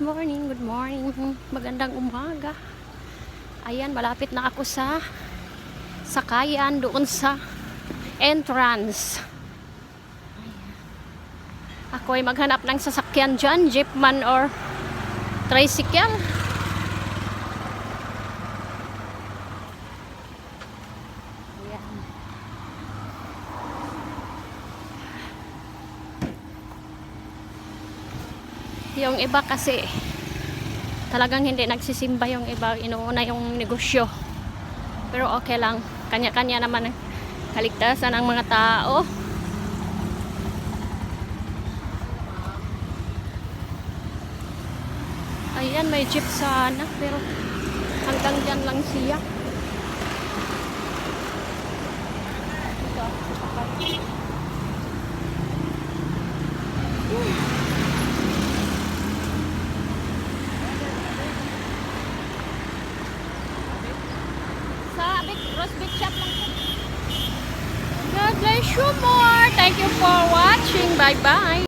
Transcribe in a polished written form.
morning, good morning. Magandang umaga. Ayan, malapit na ako sa sakayan doon sa entrance. Ayan. Ako ay maghanap ng sasakyan dyan, jeep man or tricycle. Ayan. Yung iba kasi talagang hindi nagsisimba, yung iba inuuna yung negosyo, pero okay lang, kanya-kanya naman ang kaligtasan ng mga tao. Ayan, may jeep sana pero hanggang dyan lang siya. Rosebud shop lang po. God bless you more. Thank you for watching. Bye bye.